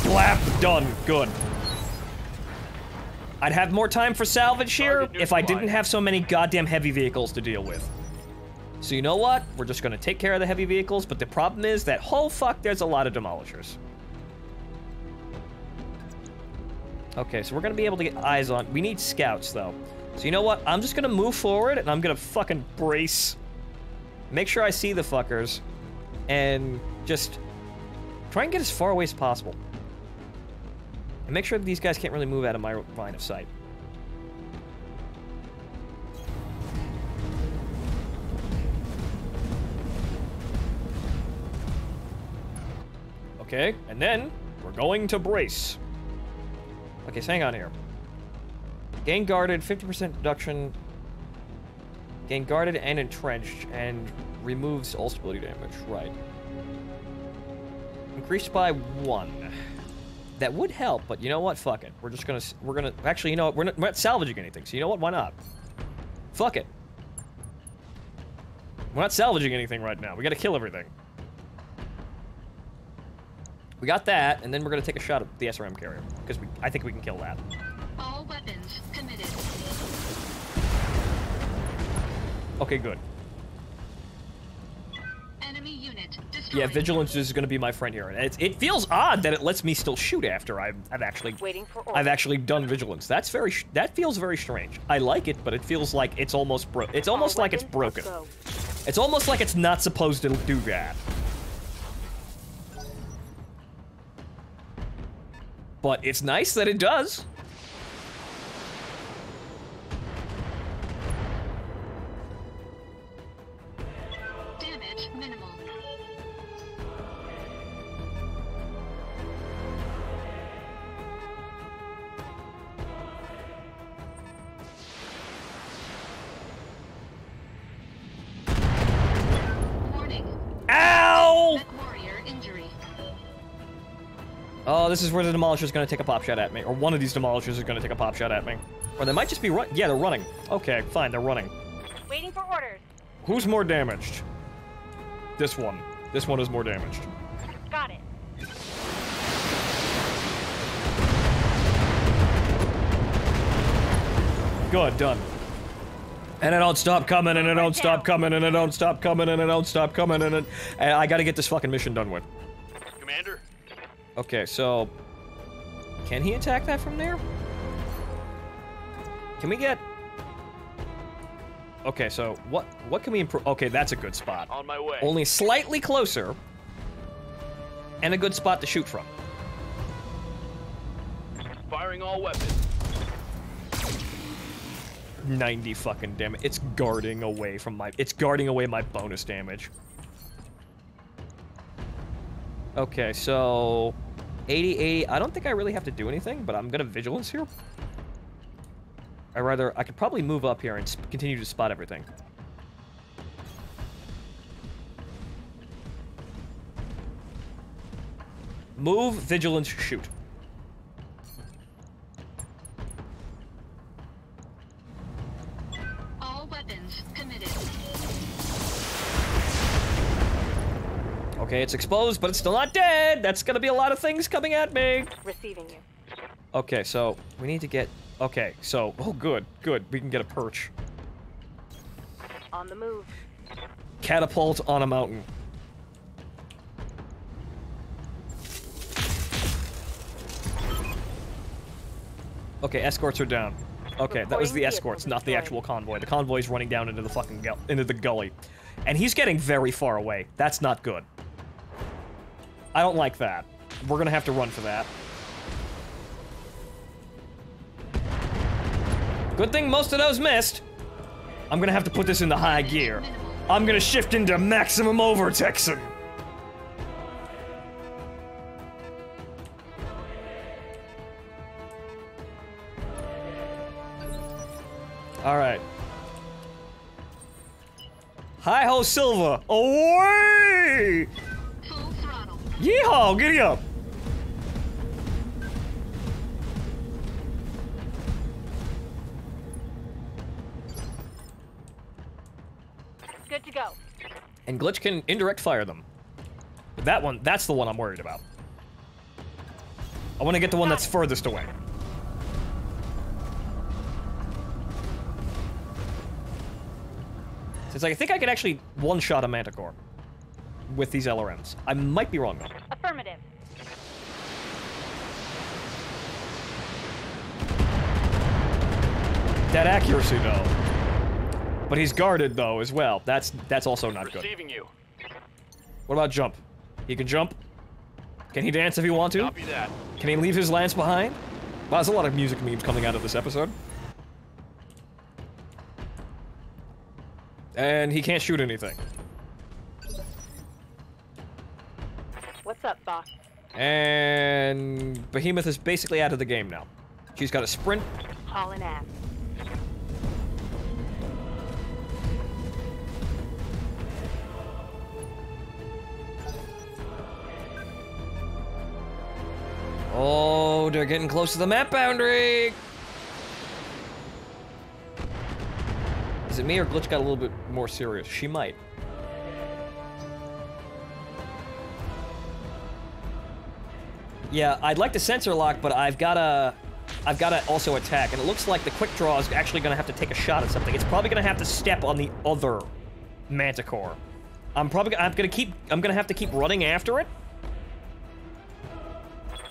Blap! Done. Good. I'd have more time for salvage here if I didn't have so many goddamn heavy vehicles to deal with. So you know what? We're just gonna take care of the heavy vehicles, but the problem is that, oh fuck, there's a lot of demolishers. Okay, so we're gonna be able to get eyes on... We need scouts, though. So you know what? I'm just gonna move forward, and I'm gonna fucking brace. Make sure I see the fuckers. And just... try and get as far away as possible. And make sure that these guys can't really move out of my line of sight. Okay, and then we're going to brace. Okay, so hang on here. Gain guarded, 50% reduction. Gain guarded and entrenched, and removes all stability damage. Right. Increased by 1. That would help, but you know what? Fuck it. We're gonna, actually, you know what? We're not salvaging anything, so you know what? Why not? Fuck it. We're not salvaging anything right now. We gotta kill everything. We got that, and then we're gonna take a shot at the SRM carrier, because I think we can kill that. All weapons committed. Okay, good. Enemy unit destroyed. Yeah, vigilance is gonna be my friend here. It feels odd that it lets me still shoot after I've actually done vigilance. That feels very strange. I like it, but it feels like it's almost it's almost like it's broken. It's almost like it's not supposed to do that. But it's nice that it does. Damage minimal. Warning. Ow! Mech warrior injury. Oh, this is where the Demolisher's gonna take a pop shot at me. Or one of these Demolishers is gonna take a pop shot at me. Or they might just be yeah, they're running. Okay, fine, they're running. Waiting for orders. Who's more damaged? This one. This one is more damaged. Got it. Good, done. And I don't stop coming, and I don't stop coming, and I don't stop coming, and I don't stop coming, and I gotta get this fucking mission done with. Commander? Okay, so... Can he attack that from there? Can we get... Okay, so what can we improve? Okay, that's a good spot. On my way. Only slightly closer. And a good spot to shoot from. Firing all weapons. 90 fucking damage. It's guarding away my bonus damage. Okay, so 80. I don't think I really have to do anything, but I'm gonna vigilance here. I could probably move up here and continue to spot everything. Move, vigilance, shoot. All weapons committed. Okay, it's exposed, but it's still not dead. That's gonna be a lot of things coming at me. Receiving you. Okay, so we need to get... Okay, so... Oh, good, good. We can get a perch. On the move. Catapult on a mountain. Okay, escorts are down. Okay, that was the escorts, not the actual convoy. The convoy's running down into the fucking into the gully. And he's getting very far away. That's not good. I don't like that. We're gonna have to run for that. Good thing most of those missed. I'm gonna have to put this into high gear. I'm gonna shift into maximum overtexing. Alright. Hi-ho, Silva! Away! Full throttle. Yeehaw! Giddy up! Good to go. And Glitch can indirect fire them. But that one, that's the one I'm worried about. I want to get the one that's furthest away. Since I think I could actually one-shot a Manticore with these LRMs. I might be wrong, though. Affirmative. That accuracy, though. But he's guarded, though, as well. That's also not good. Receiving you. What about jump? He can jump? Can he dance if he wants to? Copy that. Can he leave his lance behind? Wow, there's a lot of music memes coming out of this episode. And he can't shoot anything. What's up, boss? And Behemoth is basically out of the game now. She's got a sprint. Hauling ass. Oh, they're getting close to the map boundary. Is it me or Glitch got a little bit more serious? She might. Yeah, I'd like to sensor lock, but I've gotta also attack, and it looks like the quick draw is actually gonna have to take a shot at something. It's probably gonna have to step on the other Manticore. I'm gonna have to keep running after it.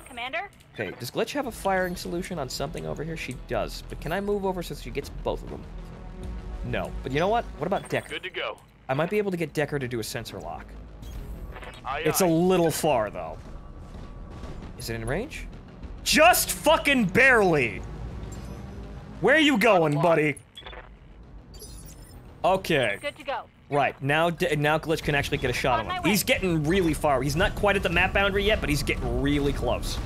Commander? Okay, does Glitch have a firing solution on something over here? She does, but can I move over so she gets both of them? No, but you know what? What about Decker? Good to go. I might be able to get Decker to do a sensor lock. Aye, It's aye. a little far, though. Is it in range? Just fucking barely! Where you going, buddy? Okay. Good to go. Right, now Glitch can actually get a shot on On him. my He's way. getting really far. He's not quite at the map boundary yet, but he's getting really close.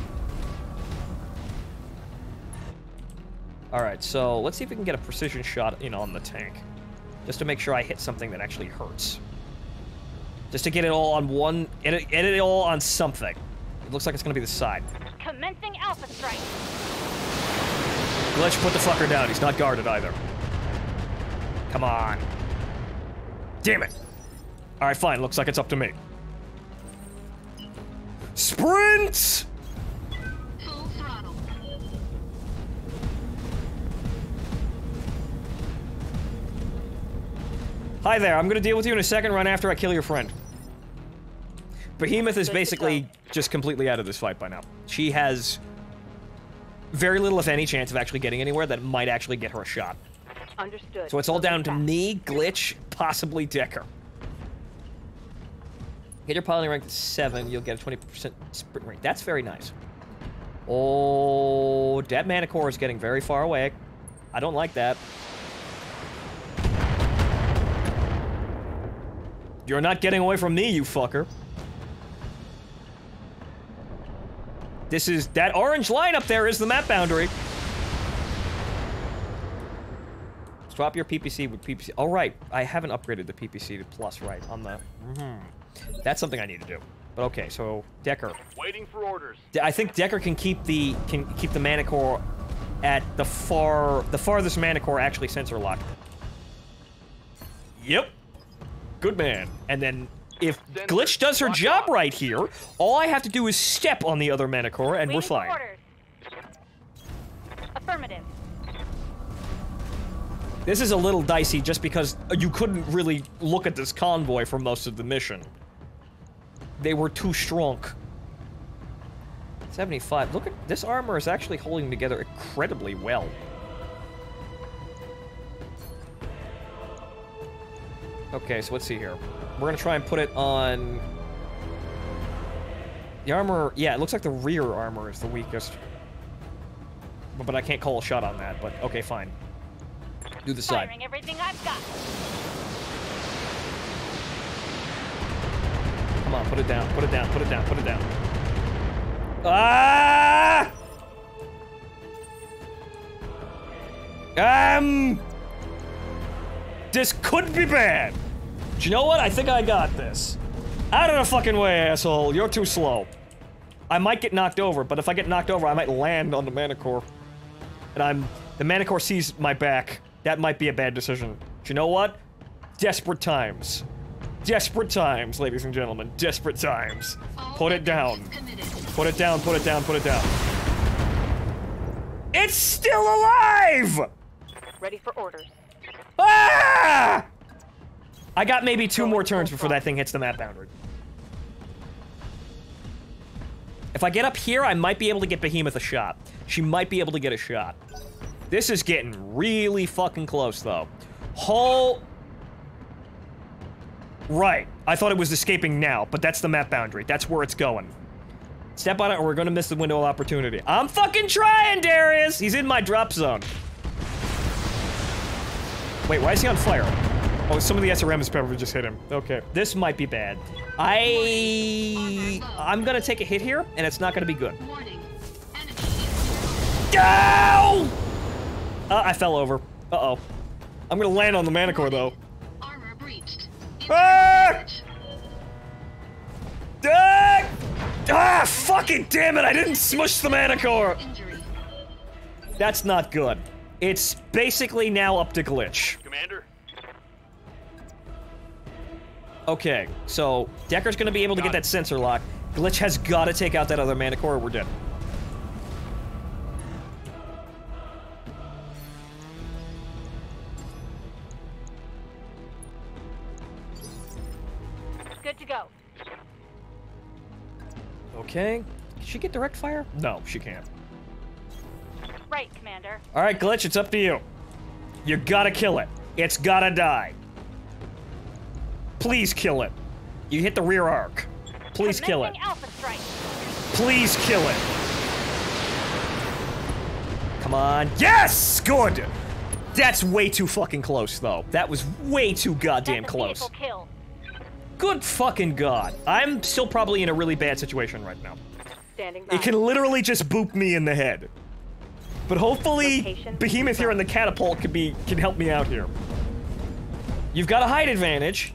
Alright, so let's see if we can get a precision shot in on the tank. Just to make sure I hit something that actually hurts. Just to get it all on one... Edit it all on something. It looks like it's gonna be the side. Commencing Alpha Strike. Glitch, put the fucker down. He's not guarded either. Come on. Damn it. Alright, fine. Looks like it's up to me. Sprint! Full throttle. Hi there. I'm gonna deal with you in a second, run after I kill your friend. Behemoth is basically just completely out of this fight by now. She has very little, if any, chance of actually getting anywhere that might actually get her a shot. Understood. So it's all down to me, Glitch, possibly Decker. Get your piloting rank to 7, you'll get a 20% sprint rate. That's very nice. Oh, that Manticore is getting very far away. I don't like that. You're not getting away from me, you fucker. This is... That orange line up there is the map boundary. Swap your PPC with PPC. Oh, right. I haven't upgraded the PPC to plus, right, on the... That's something I need to do. But okay, so Decker. Waiting for orders. I think Decker can keep the mana core at the farthest mana core actually sensor locked. Yep. Good man. And then if Glitch does her job right here, all I have to do is step on the other mana core and we're fine. Orders. Affirmative. This is a little dicey just because you couldn't really look at this convoy for most of the mission. They were too strong. 75. Look at this armor is actually holding together incredibly well. Okay, so let's see here. We're gonna try and put it on... The armor... Yeah, it looks like the rear armor is the weakest. But I can't call a shot on that, but okay, fine. Do the side. Firing everything I've got. Come on, put it down, put it down, put it down, put it down. Ah! This could be bad. Do you know what? I think I got this. Out of the fucking way, asshole. You're too slow. I might get knocked over, but if I get knocked over, I might land on the mana core. And the mana core sees my back. That might be a bad decision. Do you know what? Desperate times. Desperate times, ladies and gentlemen. Desperate times. Put it down. Put it down, put it down, put it down. It's still alive! Ready for orders. Ah! I got maybe 2 more turns before that thing hits the map boundary. If I get up here, I might be able to get Behemoth a shot. She might be able to get a shot. This is getting really fucking close, though. Right. I thought it was escaping now, but that's the map boundary. That's where it's going. Step on it or we're gonna miss the window of opportunity. I'm fucking trying, Darius! He's in my drop zone. Wait, why is he on fire? Oh, some of the SRMs probably just hit him. Okay. This might be bad. I'm gonna take a hit here, and it's not gonna be good. Go! I fell over. Uh-oh. I'm gonna land on the mana core, though. Armor breached. Ah! Ah! Fucking damn it! I didn't smush the mana core! That's not good. It's basically now up to Glitch. Commander? Okay, so Decker's gonna be able to get that sensor lock. Glitch has gotta take out that other mana core or we're dead. Good to go. Okay. Can she get direct fire? No, she can't. Right, Commander. Alright, Glitch, it's up to you. You gotta kill it. It's gotta die. Please kill it. You hit the rear arc. Please kill it. Alpha strike. Please kill it. Come on. Yes! Good! That's way too fucking close, though. That was way too goddamn close. Kill. Good fucking god. I'm still probably in a really bad situation right now. Standing by. It can literally just boop me in the head. But hopefully, Location Behemoth here and the catapult can help me out here. You've got a height advantage.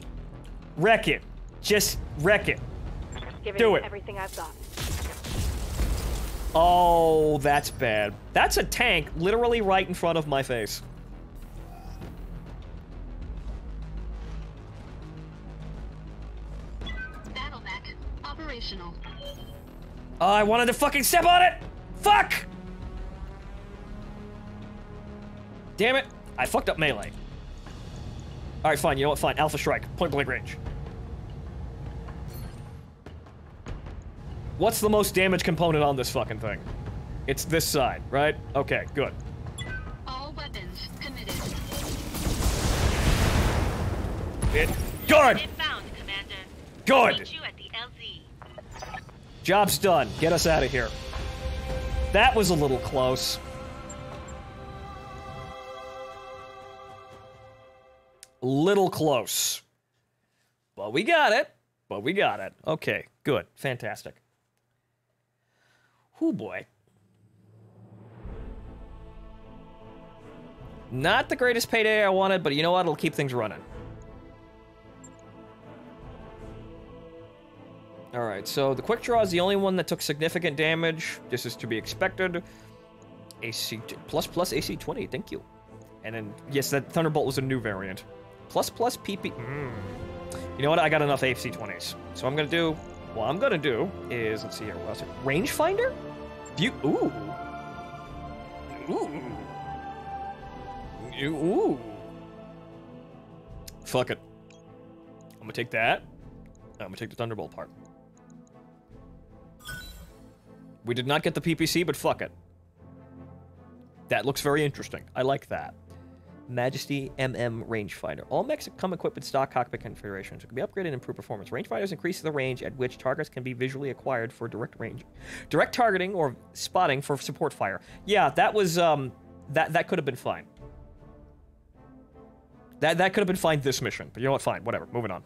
Wreck it. Just wreck it. Do it. Everything I've got. Oh, that's bad. That's a tank literally right in front of my face. Battlemech operational. Oh, I wanted to fucking step on it! Fuck! Damn it. I fucked up melee. Alright, fine. You know what? Fine. Alpha strike. Point blank range. What's the most damage component on this fucking thing? It's this side, right? Okay, good. All weapons committed. Good! Inbound, Commander. Good! Meet you at the LZ. Job's done. Get us out of here. That was a little close. Little close. But we got it. But we got it. Okay, good. Fantastic. Oh boy. Not the greatest payday I wanted, but you know what? It'll keep things running. Alright. Alright, so the quick draw is the only one that took significant damage. This is to be expected. AC plus AC 20, thank you. And then, yes, that Thunderbolt was a new variant. Plus PP. You know what? I got enough AC 20s. So I'm gonna do. What I'm gonna do is, let's see here. What else? Rangefinder? Ooh. Ooh. Ooh. Fuck it. I'm gonna take that. I'm gonna take the Thunderbolt part. We did not get the PPC, but fuck it. That looks very interesting. I like that. Majesty MM Rangefinder. All mechs come equipped with stock cockpit configurations. It can be upgraded and improve performance. Rangefinders increase the range at which targets can be visually acquired for direct targeting or spotting for support fire. Yeah, that was that could have been fine. That could have been fine this mission. But you know what? Fine. Whatever. Moving on.